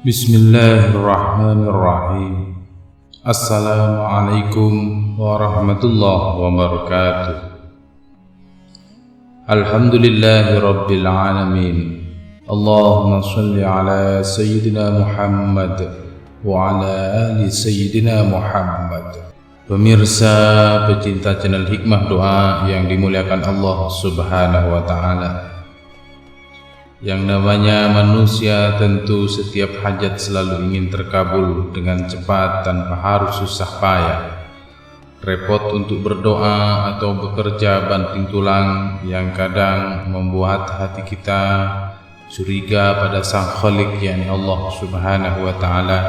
Bismillahirrahmanirrahim. Assalamualaikum warahmatullahi wabarakatuh. Alhamdulillahi rabbil alamin. Allahumma salli ala Sayyidina Muhammad wa ala ali Sayyidina Muhammad. Pemirsa pecinta channel Hikmah Doa yang dimuliakan Allah Subhanahu wa Ta'ala, yang namanya manusia tentu setiap hajat selalu ingin terkabul dengan cepat tanpa harus susah payah, repot untuk berdoa atau bekerja banting tulang, yang kadang membuat hati kita curiga pada Sang Khalik, yakni Allah Subhanahu wa Ta'ala,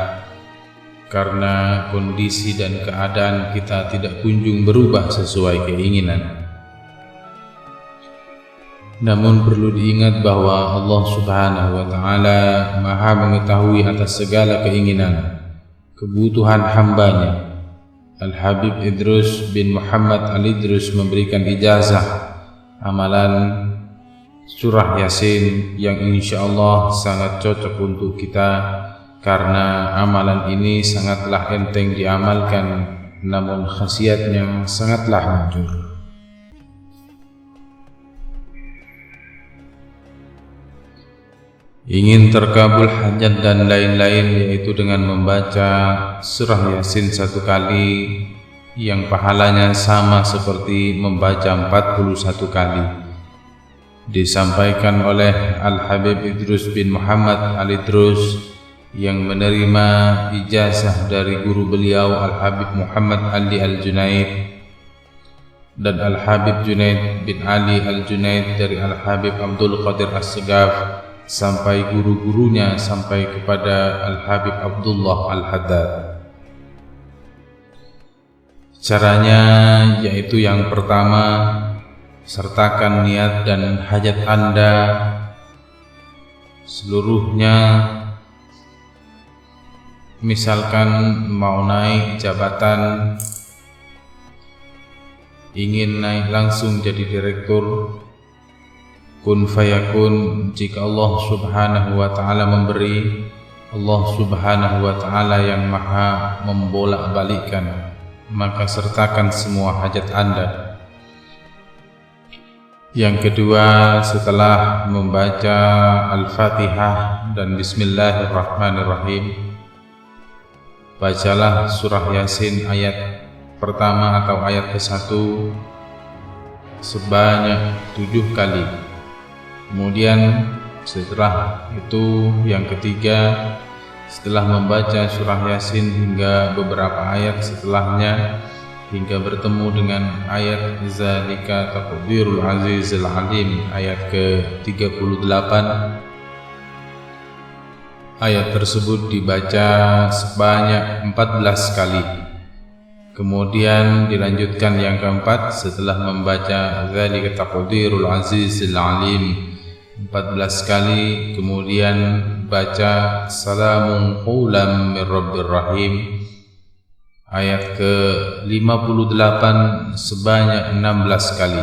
karena kondisi dan keadaan kita tidak kunjung berubah sesuai keinginan. Namun perlu diingat bahwa Allah Subhanahu wa Ta'ala Maha mengetahui atas segala keinginan, kebutuhan hambanya. Al-Habib Idrus bin Muhammad Al-Idrus memberikan ijazah amalan surah Yasin yang insya Allah sangat cocok untuk kita, karena amalan ini sangatlah enteng diamalkan, namun khasiatnya sangatlah manjur. Ingin terkabul hajat dan lain-lain, yaitu dengan membaca surah Yasin 1 kali yang pahalanya sama seperti membaca 41 kali. Disampaikan oleh Al-Habib Idrus bin Muhammad Al-Idrus yang menerima ijazah dari guru beliau Al-Habib Muhammad Ali Al-Junaid, dan Al-Habib Junaid bin Ali Al-Junaid dari Al-Habib Abdul Qadir As-Segaf, sampai guru-gurunya sampai kepada Al-Habib Abdullah Al-Haddad. Caranya yaitu yang pertama, sertakan niat dan hajat Anda seluruhnya. Misalkan mau naik jabatan, ingin naik langsung jadi direktur, kun fayakun. Jika Allah Subhanahu wa Ta'ala memberi, Allah Subhanahu wa Ta'ala yang maha membolak-balikkan, maka sertakan semua hajat Anda. Yang kedua, setelah membaca Al-Fatihah dan Bismillahirrahmanirrahim, bacalah surah Yasin ayat pertama atau ayat ke-1 sebanyak 7 kali. Kemudian setelah itu yang ketiga, setelah membaca surah Yasin hingga beberapa ayat setelahnya, hingga bertemu dengan ayat Zalika Taqdirul Azizil Alim ayat ke-38, ayat tersebut dibaca sebanyak 14 kali. Kemudian dilanjutkan yang keempat, setelah membaca Zalika Taqdirul Azizil Alim 14 kali, kemudian baca Salamun Qawlan min Rabbir Rahim ayat ke-58 sebanyak 16 kali.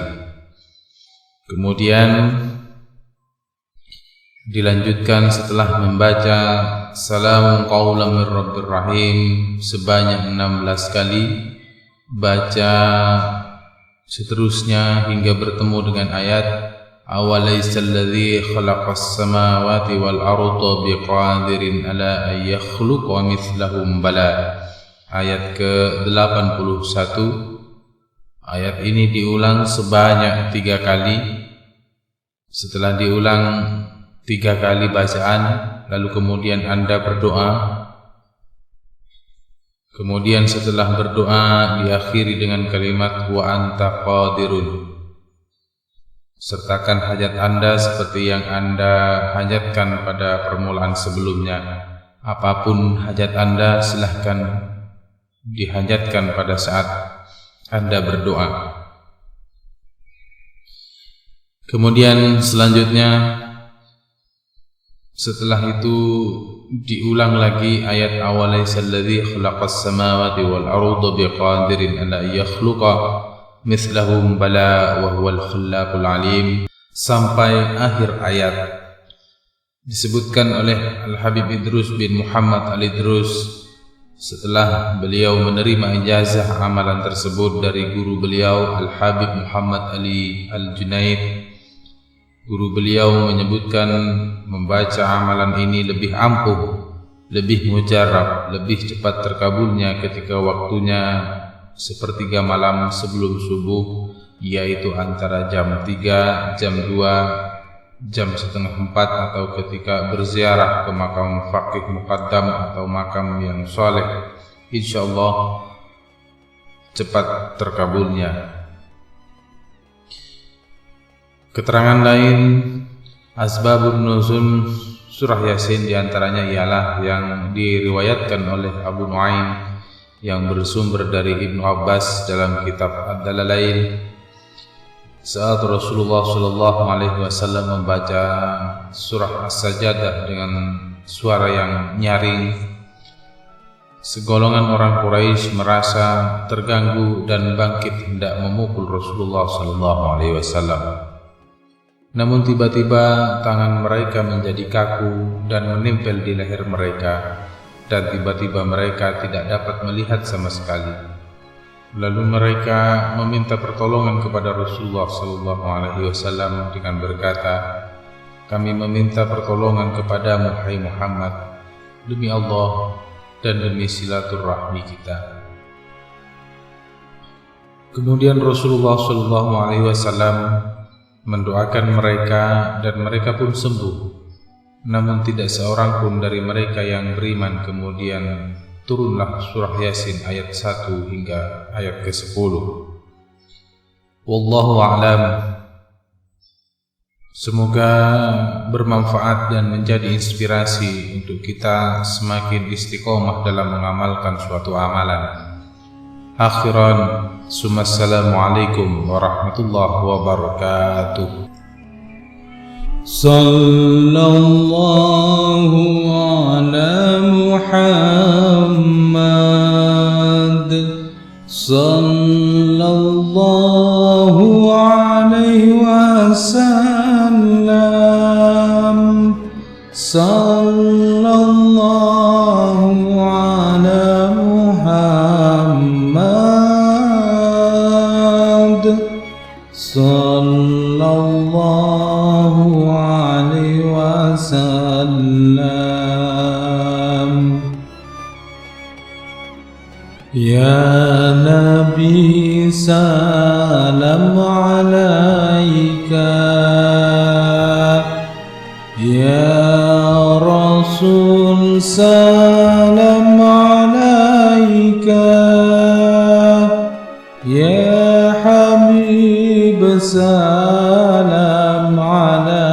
Kemudian dilanjutkan setelah membaca Salamun Qawlan min Rabbir Rahim sebanyak 16 kali, baca seterusnya hingga bertemu dengan ayat Awalaysal ladzi khalaqas samawati wal arda biqadirin ala an yakhluqa mithlahum bala ayat ke-81. Ayat ini diulang sebanyak 3 kali. Setelah diulang 3 kali bacaan, lalu kemudian Anda berdoa. Kemudian setelah berdoa diakhiri dengan kalimat wa anta qadirun. Sertakan hajat Anda seperti yang Anda hajatkan pada permulaan sebelumnya. Apapun hajat Anda, silahkan dihajatkan pada saat Anda berdoa. Kemudian selanjutnya, setelah itu diulang lagi ayat Awalaysal ladzi khalaqas samawati wal arda biqadirin ala yakhluqa mithlahum bala wa huwal khallaqul alim, sampai akhir ayat. Disebutkan oleh Al-Habib Idrus bin Muhammad Al-Idrus, setelah beliau menerima ijazah amalan tersebut dari guru beliau Al-Habib Muhammad Ali Al-Junaid, guru beliau menyebutkan membaca amalan ini lebih ampuh, lebih mujarab, lebih cepat terkabulnya ketika waktunya sepertiga malam sebelum subuh, yaitu antara jam 3, jam 2, jam setengah 4, atau ketika berziarah ke makam faqih muqaddam atau makam yang soleh, insyaallah cepat terkabulnya. Keterangan lain asbabun nuzul surah Yasin diantaranya ialah yang diriwayatkan oleh Abu Nuaim yang bersumber dari Ibnu Abbas dalam kitab Ad-Dalalain. Saat Rasulullah SAW membaca surah As-Sajdah dengan suara yang nyaring, segolongan orang Quraisy merasa terganggu dan bangkit hendak memukul Rasulullah SAW. Namun tiba-tiba tangan mereka menjadi kaku dan menempel di leher mereka, dan tiba-tiba mereka tidak dapat melihat sama sekali. Lalu mereka meminta pertolongan kepada Rasulullah SAW dengan berkata, "Kami meminta pertolongan kepadamu, hai Muhammad, demi Allah dan demi silaturahmi kita." Kemudian Rasulullah SAW mendoakan mereka dan mereka pun sembuh. Namun tidak seorang pun dari mereka yang beriman. Kemudian turunlah surah Yasin ayat 1 hingga ayat ke-10. Wallahu a'lam. Semoga bermanfaat dan menjadi inspirasi untuk kita semakin istiqomah dalam mengamalkan suatu amalan. Akhiran, Assalamualaikum warahmatullahi wabarakatuh. Sallallahu ala Muhammad, sallallahu alaihi wasallam, sallallahu ala Muhammad, sallallahu alaihi wasallam. Ya Nabi salam alaika, ya Rasul salam alaika, ya Habib salam alaika,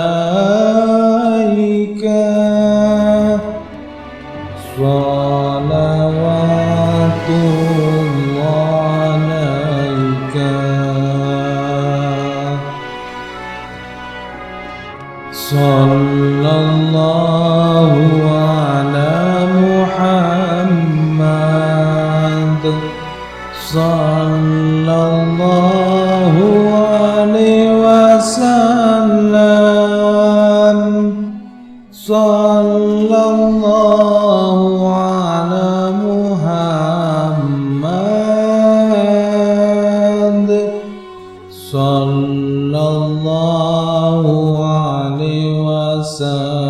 salawatullah alaika, sallallahu ala Muhammad, sallallahu alaihi wasallam, sallallahu ala Muhammad, sallallahu alaihi wasallam.